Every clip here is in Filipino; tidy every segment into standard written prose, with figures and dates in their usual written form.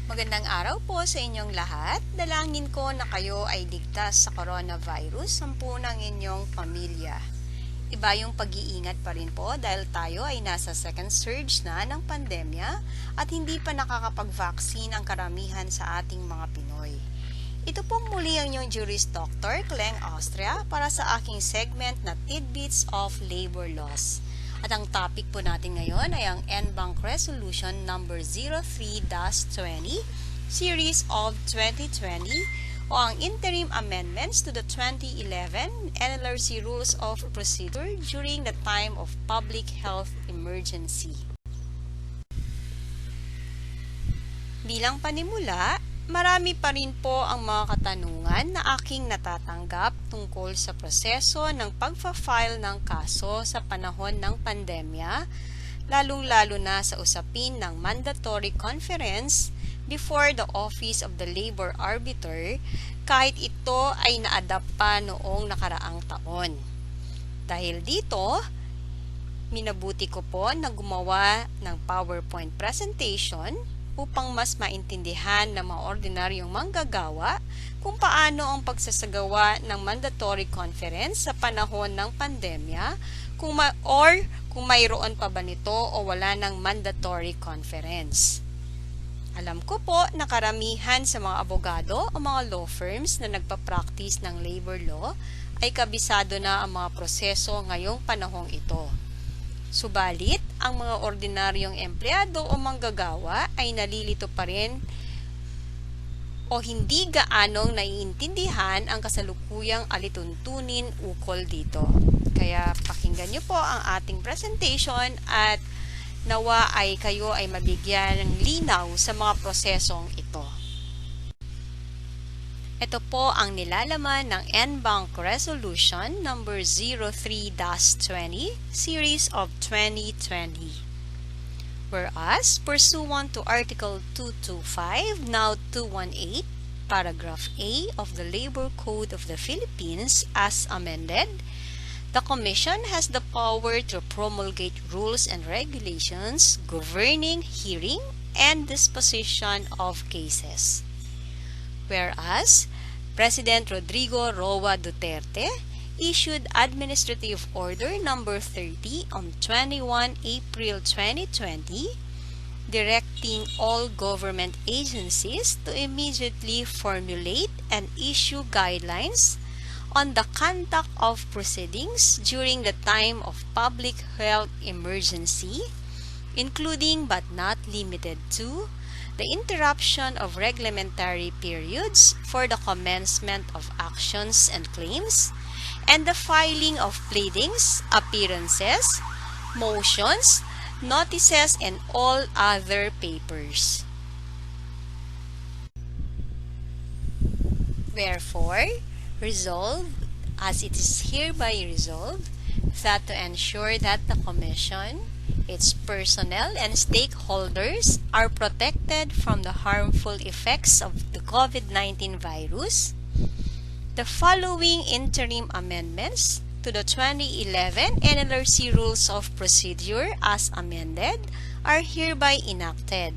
Magandang araw po sa inyong lahat. Dalangin ko na kayo ay ligtas sa coronavirus, sampunang inyong pamilya. Iba yung pag-iingat pa rin po dahil tayo ay nasa second surge na ng pandemya at hindi pa nakakapag-vaccine ang karamihan sa ating mga Pinoy. Ito pong muli ang inyong jurist Dr. Kleng Austria para sa aking segment na Tidbits of Labor Laws. At ang topic po natin ngayon ay ang NBank Resolution number 03-20 Series of 2020 o ang interim amendments to the 2011 NLRC Rules of Procedure during the time of public health emergency. Bilang panimula, marami pa rin po ang mga katanungan na aking natatanggap tungkol sa proseso ng pagfa-file ng kaso sa panahon ng pandemya, lalong-lalo na sa usapin ng mandatory conference before the Office of the Labor Arbiter kahit ito ay na-adapt pa noong nakaraang taon. Dahil dito, minabuti ko po na gumawa ng PowerPoint presentation upang mas maintindihan ng mga ordinaryong manggagawa kung paano ang pagsasagawa ng mandatory conference sa panahon ng pandemya kung mayroon pa ba nito o wala ng mandatory conference. Alam ko po na karamihan sa mga abogado o mga law firms na nagpa-practice ng labor law ay kabisado na ang mga proseso ngayong panahong ito. Subalit, ang mga ordinaryong empleyado o manggagawa ay nalilito pa rin o hindi gaanong naiintindihan ang kasalukuyang alituntunin ukol dito. Kaya pakinggan niyo po ang ating presentation at nawa ay kayo ay mabigyan ng linaw sa mga prosesong ito. Ito po ang nilalaman ng NBank Resolution number 03-20 Series of 2020. Whereas, pursuant to Article 225, now 218, Paragraph A of the Labor Code of the Philippines as amended, the Commission has the power to promulgate rules and regulations governing hearing and disposition of cases. Whereas, President Rodrigo Roa Duterte issued Administrative Order number 30 on 21 April 2020, directing all government agencies to immediately formulate and issue guidelines on the conduct of proceedings during the time of public health emergency, including but not limited to the interruption of reglementary periods for the commencement of actions and claims, and the filing of pleadings, appearances, motions, notices, and all other papers. Wherefore, resolved, as it is hereby resolved, that to ensure that the Commission, its personnel and stakeholders are protected from the harmful effects of the COVID-19 virus, the following interim amendments to the 2011 NLRC Rules of Procedure as amended are hereby enacted.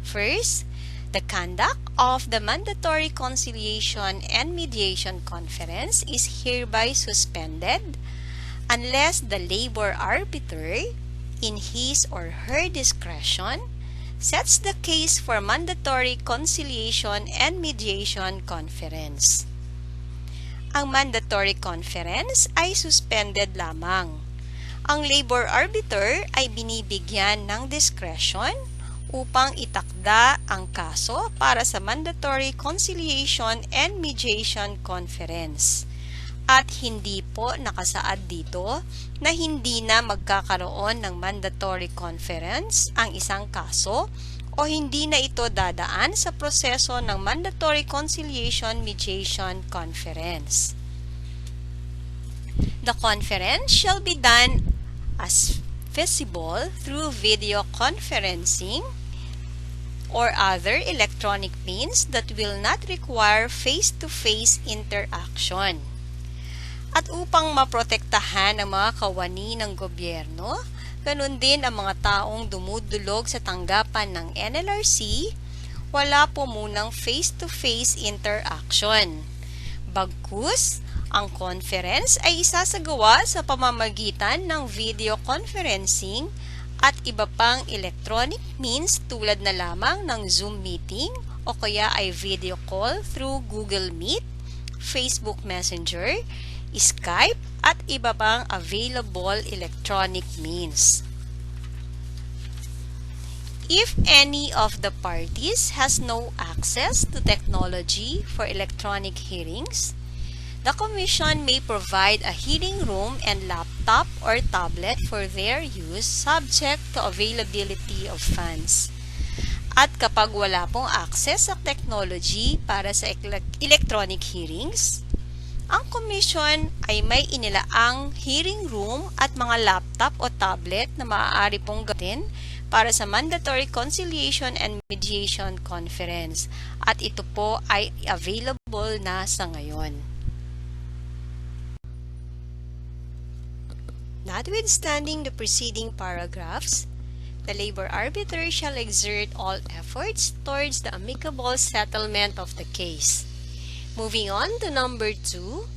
First, the conduct of the mandatory conciliation and mediation conference is hereby suspended unless the labor arbiter, in his or her discretion, sets the case for mandatory conciliation and mediation conference. Ang mandatory conference ay suspended lamang. Ang labor arbiter ay binibigyan ng discretion upang itakda ang kaso para sa mandatory conciliation and mediation conference. At hindi po nakasaad dito na hindi na magkakaroon ng mandatory conference ang isang kaso o hindi na ito dadaan sa proseso ng mandatory conciliation-mediation conference. The conference shall be done as feasible through video conferencing or other electronic means that will not require face-to-face interaction. At upang maprotektahan ang mga kawani ng gobyerno, ganun din ang mga taong dumudulog sa tanggapan ng NLRC wala po munang face-to-face interaction. Bagkus, ang conference ay isasagawa sa pamamagitan ng video conferencing at iba pang electronic means tulad na lamang ng Zoom meeting o kaya ay video call through Google Meet, Facebook Messenger, Skype at iba pang available electronic means. If any of the parties has no access to technology for electronic hearings, the Commission may provide a hearing room and laptop or tablet for their use subject to availability of funds. At kapag wala pong access sa technology para sa electronic hearings, ang Commission ay may inilaang hearing room at mga laptop o tablet na maaari pong gamitin para sa mandatory conciliation and mediation conference at ito po ay available na sa ngayon. Notwithstanding the preceding paragraphs, the labor arbiter shall exert all efforts towards the amicable settlement of the case. Moving on to number 2,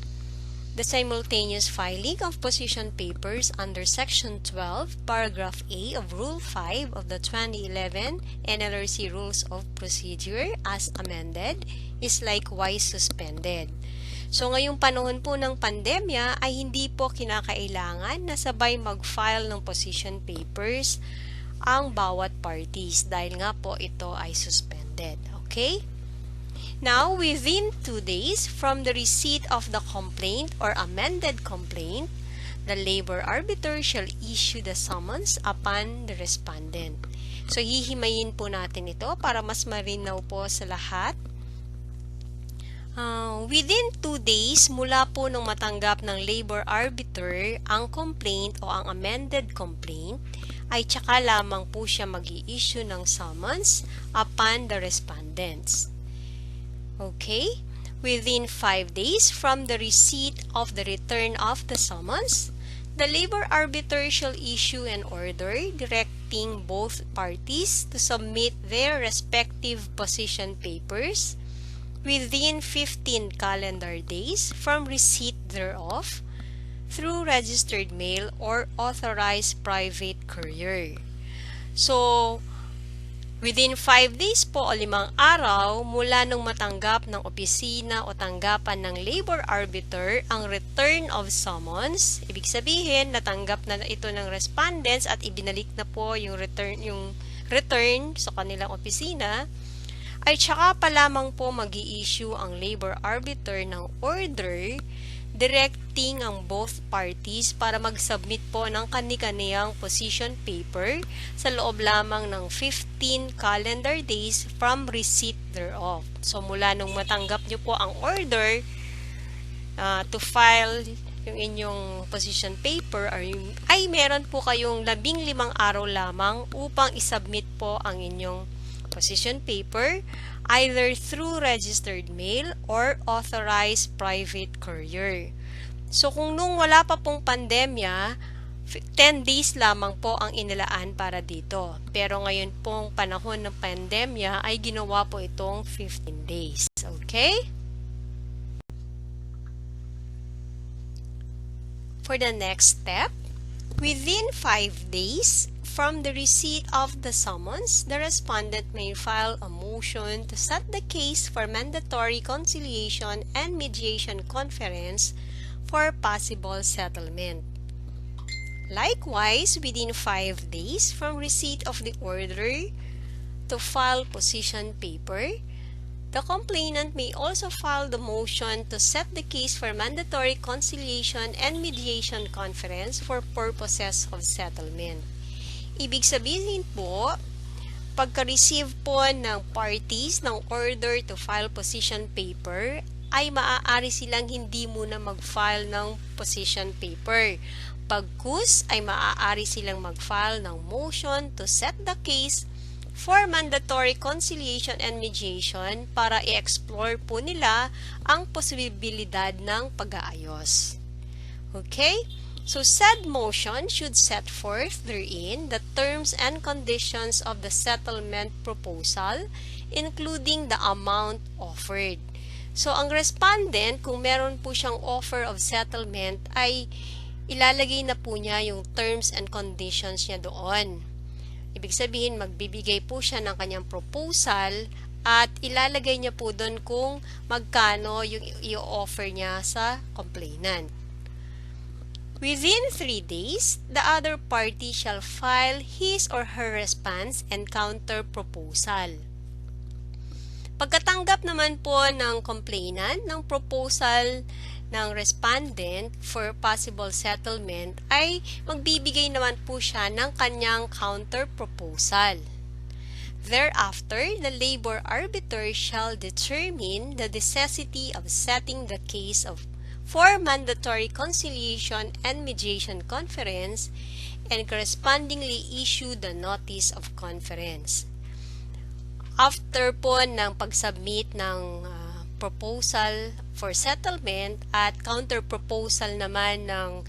the simultaneous filing of position papers under Section 12, Paragraph A of Rule 5 of the 2011 NLRC Rules of Procedure as amended is likewise suspended. So ngayong panahon po ng pandemya ay hindi po kinakailangan na sabay mag-file ng position papers ang bawat parties dahil nga po ito ay suspended. Okay? Now, within 2 days from the receipt of the complaint or amended complaint, the labor arbiter shall issue the summons upon the respondent. So, hihimayin po natin ito para mas marinaw po sa lahat. Within 2 days mula po nung matanggap ng labor arbiter ang complaint o ang amended complaint, ay tsaka lamang po siya mag-i-issue ng summons upon the respondents. Okay? Within 5 days from the receipt of the return of the summons, the labor arbiter shall issue an order directing both parties to submit their respective position papers within 15 calendar days from receipt thereof through registered mail or authorized private courier. So, within 5 days po o 5 araw mula nung matanggap ng opisina o tanggapan ng labor arbiter ang return of summons, ibig sabihin natanggap na ito ng respondents at ibinalik na po yung return sa kanilang opisina, ay tsaka pa lamang po mag-i-issue ang labor arbiter ng order directing ang both parties para mag-submit po ng kani-kaniyang position paper sa loob lamang ng 15 calendar days from receipt thereof. So, mula nung matanggap nyo po ang order to file yung inyong position paper ay meron po kayong 15 araw lamang upang isubmit po ang inyong position paper either through registered mail or authorized private courier. So kung nung wala pa pong pandemya, 10 days lamang po ang inilaan para dito. Pero ngayon pong panahon ng pandemya ay ginawa po itong 15 days. Okay? For the next step, within 5 days from the receipt of the summons, the respondent may file a motion to set the case for mandatory conciliation and mediation conference for possible settlement. Likewise, within 5 days from receipt of the order to file position paper, the complainant may also file the motion to set the case for mandatory conciliation and mediation conference for purposes of settlement. Ibig sabihin po, pagka-receive po ng parties ng order to file position paper, ay maaari silang hindi muna mag-file ng position paper. Pagkus ay maaari silang mag-file ng motion to set the case for mandatory conciliation and mediation para i-explore po nila ang posibilidad ng pag-aayos. Okay? So, said motion should set forth therein the terms and conditions of the settlement proposal, including the amount offered. So, ang respondent, kung meron po siyang offer of settlement, ay ilalagay na po niya yung terms and conditions niya doon. Ibig sabihin, magbibigay po siya ng kanyang proposal at ilalagay niya po doon kung magkano yung i-offer niya sa complainant. Within 3 days, the other party shall file his or her response and counter proposal. Pagkatanggap naman po ng complainant ng proposal ng respondent for possible settlement, ay magbibigay naman po siya ng kanyang counter proposal. Thereafter, the labor arbiter shall determine the necessity of setting the case for mandatory conciliation and mediation conference and correspondingly issue the notice of conference. After po ng pag-submit ng proposal for settlement at counter-proposal naman ng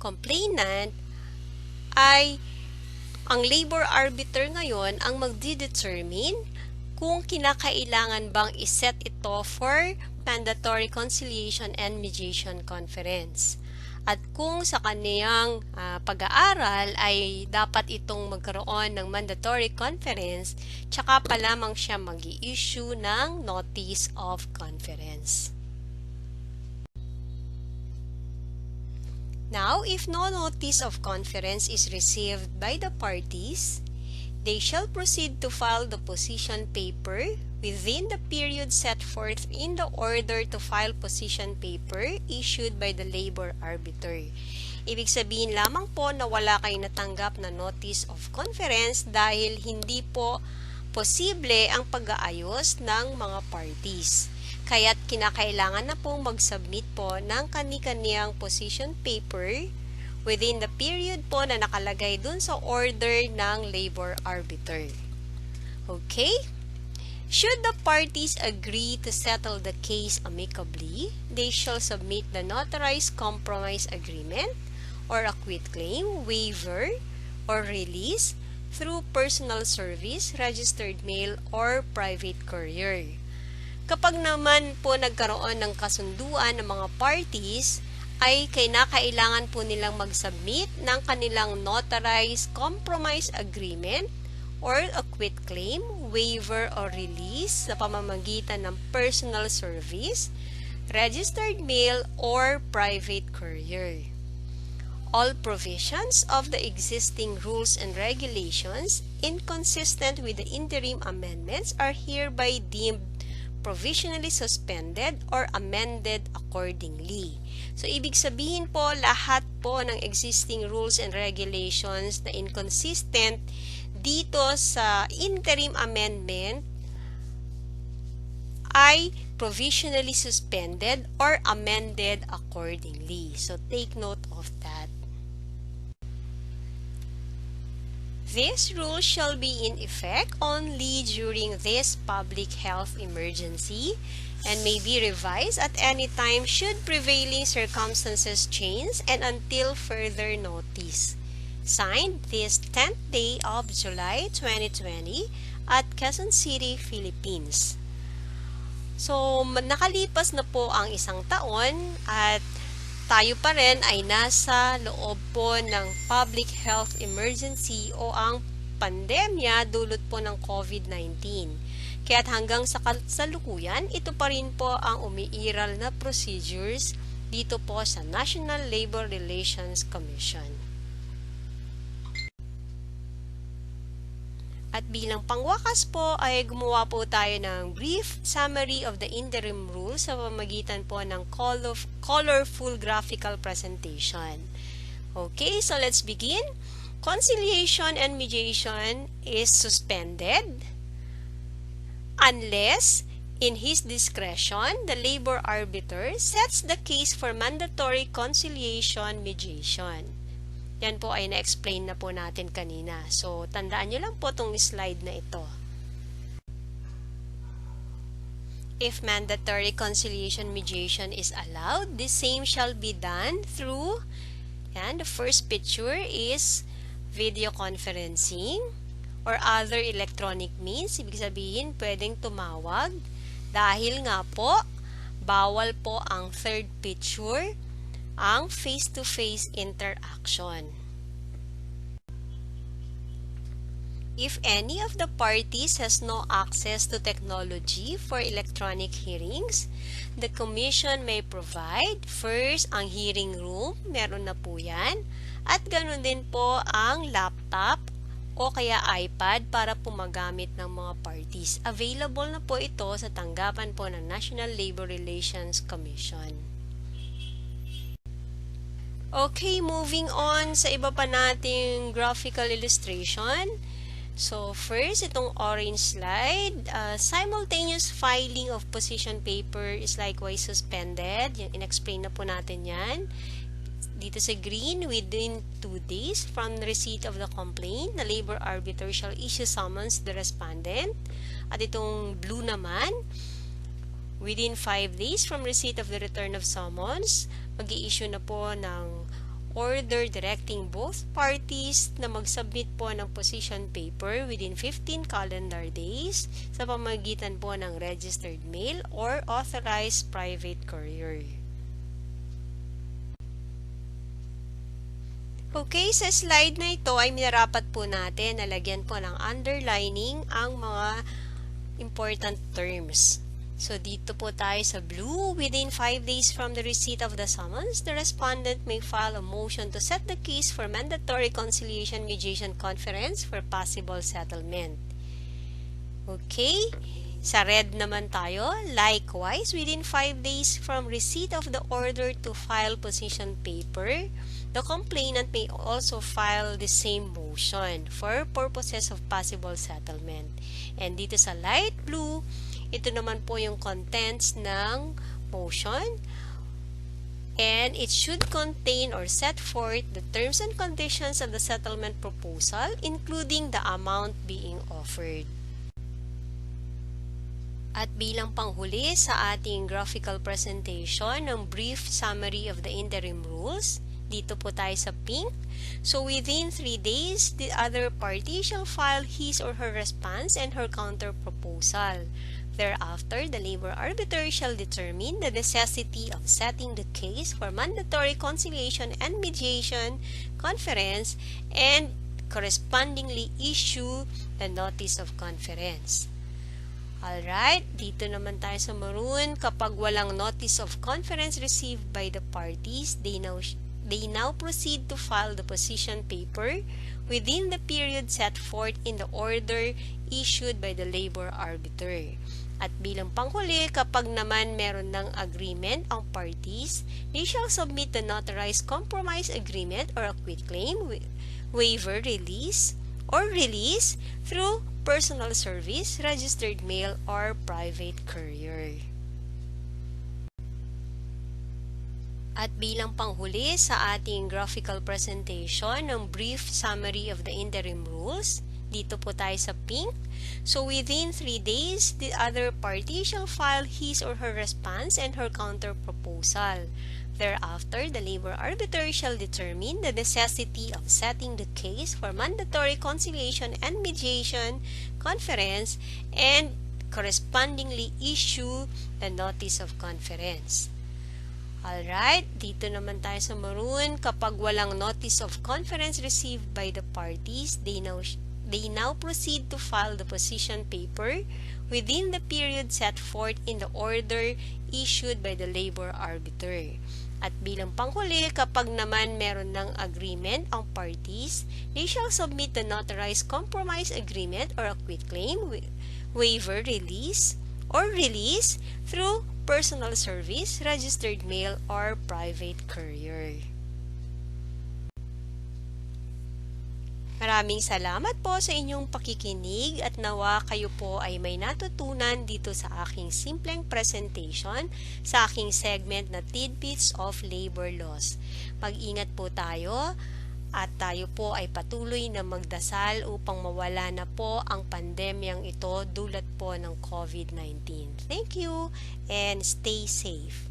complainant, ay ang labor arbiter ngayon ang magdidetermine kung kinakailangan bang iset ito for mandatory conciliation and mediation conference. At kung sa kaniyang pag-aaral ay dapat itong magkaroon ng mandatory conference, tsaka pa lamang siya mag-i-issue ng notice of conference. Now, if no notice of conference is received by the parties, they shall proceed to file the position paper within the period set forth in the order to file position paper issued by the labor arbiter. Ibig sabihin lamang po na wala kayo natanggap na notice of conference dahil hindi po posible ang pag-aayos ng mga parties. Kaya't kinakailangan na pong mag-submit po ng kani-kaniyang position paper within the period po na nakalagay dun sa order ng labor arbiter. Okay? Should the parties agree to settle the case amicably, they shall submit the notarized compromise agreement or a quitclaim, waiver, or release through personal service, registered mail, or private courier. Kapag naman po nagkaroon ng kasunduan ng mga parties, ay kailangan po nilang mag-submit ng kanilang notarized compromise agreement or a quitclaim, waiver, or release sa pamamagitan ng personal service, registered mail, or private courier. All provisions of the existing rules and regulations inconsistent with the interim amendments are hereby deemed provisionally suspended or amended accordingly. So, ibig sabihin po, lahat po ng existing rules and regulations na inconsistent dito sa interim amendment ay provisionally suspended or amended accordingly. So, take note of that. This rule shall be in effect only during this public health emergency and may be revised at any time should prevailing circumstances change and until further notice. Signed this 10th day of July 2020 at Quezon City, Philippines. So, nakalipas na po ang 1 taon at tayo pa rin ay nasa loob po ng public health emergency o ang pandemya dulot po ng COVID-19. Kaya't hanggang sa kasalukuyan, ito pa rin po ang umiiral na procedures dito po sa National Labor Relations Commission. At bilang pangwakas po ay gumawa po tayo ng brief summary of the interim rules sa pamamagitan po ng colorful graphical presentation. Okay, so let's begin. Conciliation and mediation is suspended unless, in his discretion, the labor arbiter sets the case for mandatory conciliation-mediation. Yan po ay na-explain na po natin kanina. So, tandaan nyo lang po itong slide na ito. If mandatory conciliation-mediation is allowed, the same shall be done through, and the first picture is video conferencing or other electronic means. Ibig sabihin, pwedeng tumawag. Dahil nga po, bawal po ang third picture, ang face-to-face interaction. If any of the parties has no access to technology for electronic hearings, the Commission may provide first ang hearing room, meron na po yan, at ganoon din po ang laptop o kaya iPad para po magamit ng mga parties. Available na po ito sa tanggapan po ng National Labor Relations Commission. Okay, moving on sa iba pa nating graphical illustration. So, first, itong orange slide, simultaneous filing of position paper is likewise suspended. In-explain na po natin yan. Dito sa green, within 2 days from the receipt of the complaint, the labor arbiter shall issue summons to the respondent. At itong blue naman, within 5 days from receipt of the return of summons, mag-i-issue na po ng order directing both parties na mag-submit po ng position paper within 15 calendar days sa pamamagitan po ng registered mail or authorized private courier. Okay, sa slide na ito ay minarapat po natin na lagyan po ng underlining ang mga important terms. So, dito po tayo sa blue. Within 5 days from the receipt of the summons, the respondent may file a motion to set the case for mandatory conciliation-mediation conference for possible settlement. Okay? Sa red naman tayo. Likewise, within 5 days from receipt of the order to file position paper, the complainant may also file the same motion for purposes of possible settlement. And dito sa light blue, ito naman po yung contents ng motion, and it should contain or set forth the terms and conditions of the settlement proposal, including the amount being offered. At bilang panghuli sa ating graphical presentation ng brief summary of the interim rules, dito po tayo sa pink. So, within 3 days, the other party shall file his or her response and her counter proposal. Thereafter, the labor arbiter shall determine the necessity of setting the case for mandatory conciliation and mediation conference and correspondingly issue the notice of conference. Alright, dito naman tayo sa maroon. Kapag walang notice of conference received by the parties, they now proceed to file the position paper within the period set forth in the order issued by the labor arbiter. At bilang panghuli, kapag naman meron ng agreement ang parties, they shall submit the notarized compromise agreement or a quitclaim, waiver, release, or release through personal service, registered mail, or private courier. At bilang panghuli sa ating graphical presentation ng brief summary of the interim rules, dito po tayo sa pink. So, within 3 days, the other party shall file his or her response and her counter proposal. Thereafter, the labor arbiter shall determine the necessity of setting the case for mandatory conciliation and mediation conference and correspondingly issue the notice of conference. Alright, dito naman tayo sa maroon. Kapag walang notice of conference received by the parties, they now proceed to file the position paper within the period set forth in the order issued by the labor arbiter. At bilang panghuli, kapag naman meron ng agreement ang parties, they shall submit the notarized compromise agreement or a quitclaim, waiver, release, or release through personal service, registered mail, or private courier. Maraming salamat po sa inyong pakikinig at nawa kayo po ay may natutunan dito sa aking simpleng presentation sa aking segment na Tidbits of Labor Laws. Mag-ingat po tayo At tayo po ay patuloy na magdasal upang mawala na po ang pandemyang ito dulot po ng COVID-19. Thank you and stay safe.